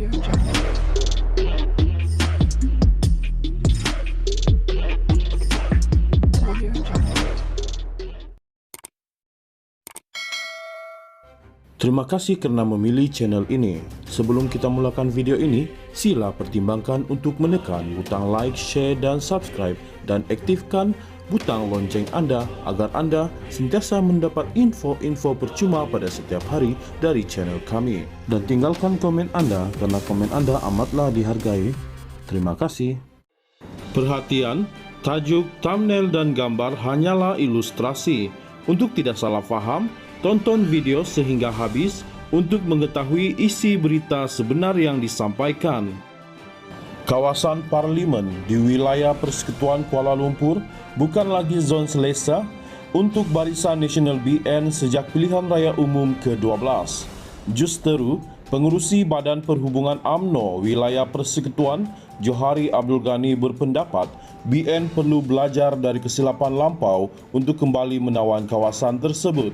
Terima kasih kerana memilih channel ini. Sebelum kita mulakan video ini, sila pertimbangkan untuk menekan butang like, share dan subscribe dan aktifkan butang lonceng anda agar anda sentiasa mendapat info-info percuma pada setiap hari dari channel kami. Dan tinggalkan komen anda kerana komen anda amatlah dihargai. Terima kasih. Perhatian, tajuk, thumbnail dan gambar hanyalah ilustrasi. Untuk tidak salah faham, tonton video sehingga habis untuk mengetahui isi berita sebenar yang disampaikan. Kawasan Parlimen di wilayah Persekutuan Kuala Lumpur bukan lagi zon selesa untuk Barisan Nasional BN sejak pilihan raya umum ke-12. Justeru, Pengerusi Badan Perhubungan UMNO wilayah Persekutuan, Johari Abdul Ghani berpendapat BN perlu belajar dari kesilapan lampau untuk kembali menawan kawasan tersebut.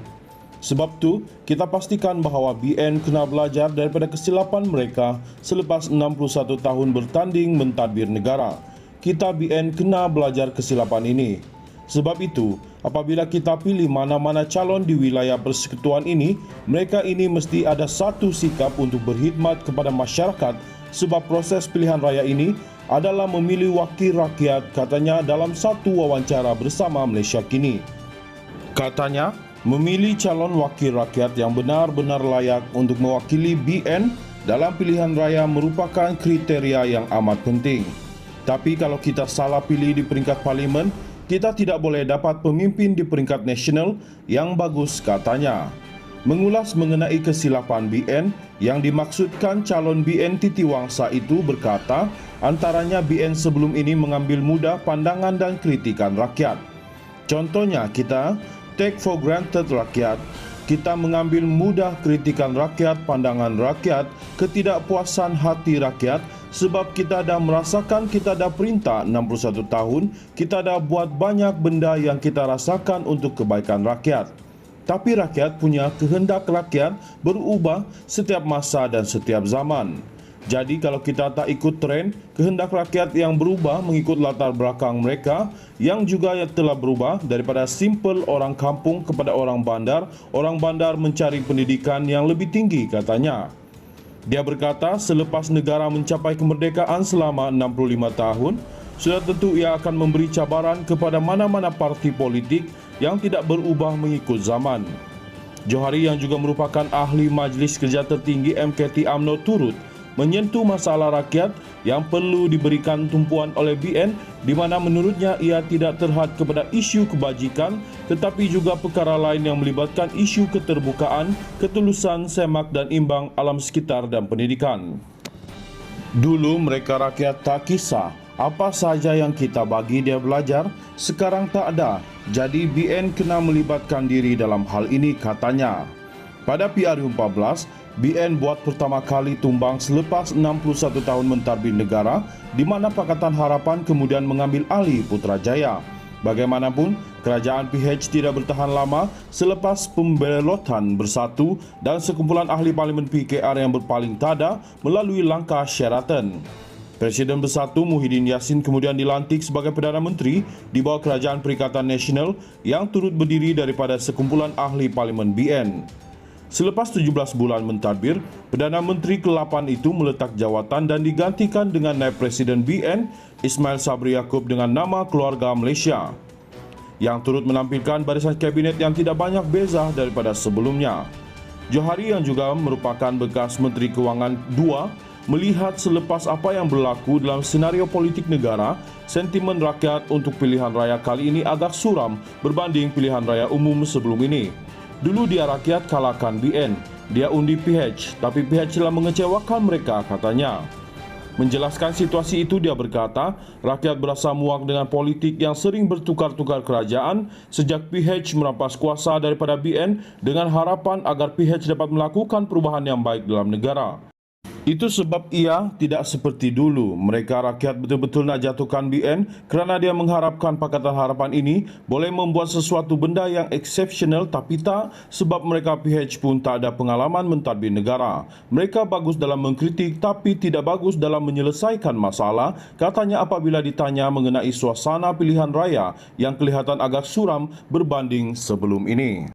Sebab tu, kita pastikan bahawa BN kena belajar daripada kesilapan mereka selepas 61 tahun bertanding mentadbir negara. Kita BN kena belajar kesilapan ini. Sebab itu, apabila kita pilih mana-mana calon di wilayah persekutuan ini, mereka ini mesti ada satu sikap untuk berkhidmat kepada masyarakat sebab proses pilihan raya ini adalah memilih wakil rakyat, katanya dalam satu wawancara bersama Malaysia Kini. Katanya, memilih calon wakil rakyat yang benar-benar layak untuk mewakili BN dalam pilihan raya merupakan kriteria yang amat penting. Tapi kalau kita salah pilih di peringkat parlimen, kita tidak boleh dapat pemimpin di peringkat nasional yang bagus, katanya. Mengulas mengenai kesilapan BN, yang dimaksudkan calon BN Titiwangsa itu berkata, antaranya BN sebelum ini mengambil mudah pandangan dan kritikan rakyat. Contohnya kita take for granted rakyat. Kita mengambil mudah kritikan rakyat, pandangan rakyat, ketidakpuasan hati rakyat sebab kita dah merasakan kita dah perintah 61 tahun, kita dah buat banyak benda yang kita rasakan untuk kebaikan rakyat. Tapi rakyat punya kehendak rakyat berubah setiap masa dan setiap zaman. Jadi kalau kita tak ikut trend, kehendak rakyat yang berubah mengikut latar belakang mereka yang juga telah berubah daripada simple orang kampung kepada orang bandar mencari pendidikan yang lebih tinggi, katanya. Dia berkata selepas negara mencapai kemerdekaan selama 65 tahun, sudah tentu ia akan memberi cabaran kepada mana-mana parti politik yang tidak berubah mengikut zaman. Johari yang juga merupakan ahli Majlis Kerja Tertinggi MKT UMNO turut menyentuh masalah rakyat yang perlu diberikan tumpuan oleh BN di mana menurutnya ia tidak terhad kepada isu kebajikan tetapi juga perkara lain yang melibatkan isu keterbukaan, ketulusan, semak dan imbang alam sekitar dan pendidikan. Dulu mereka rakyat tak kisah apa sahaja yang kita bagi dia belajar, sekarang tak ada. Jadi BN kena melibatkan diri dalam hal ini, katanya. Pada PRU 14, BN buat pertama kali tumbang selepas 61 tahun mentadbir negara di mana Pakatan Harapan kemudian mengambil alih Putrajaya. Bagaimanapun, kerajaan PH tidak bertahan lama selepas pembelotan bersatu dan sekumpulan ahli parlimen PKR yang berpaling tada melalui langkah Sheraton. Presiden Bersatu Muhyiddin Yassin kemudian dilantik sebagai Perdana Menteri di bawah Kerajaan Perikatan Nasional yang turut berdiri daripada sekumpulan ahli parlimen BN. Selepas 17 bulan mentadbir, Perdana Menteri ke-8 itu meletak jawatan dan digantikan dengan Naib Presiden BN, Ismail Sabri Yaakob dengan nama Keluarga Malaysia, yang turut menampilkan barisan kabinet yang tidak banyak beza daripada sebelumnya. Johari yang juga merupakan bekas Menteri Kewangan 2, melihat selepas apa yang berlaku dalam senario politik negara, sentimen rakyat untuk pilihan raya kali ini agak suram berbanding pilihan raya umum sebelum ini. Dulu dia rakyat kalahkan BN, dia undi PH, tapi PH telah mengecewakan mereka, katanya. Menjelaskan situasi itu dia berkata, rakyat berasa muak dengan politik yang sering bertukar-tukar kerajaan sejak PH merampas kuasa daripada BN dengan harapan agar PH dapat melakukan perubahan yang baik dalam negara. Itu sebab ia tidak seperti dulu. Mereka rakyat betul-betul nak jatuhkan BN kerana dia mengharapkan Pakatan Harapan ini boleh membuat sesuatu benda yang eksepsional, tapi tak, sebab mereka PH pun tak ada pengalaman mentadbir negara. Mereka bagus dalam mengkritik tapi tidak bagus dalam menyelesaikan masalah, katanya apabila ditanya mengenai suasana pilihan raya yang kelihatan agak suram berbanding sebelum ini.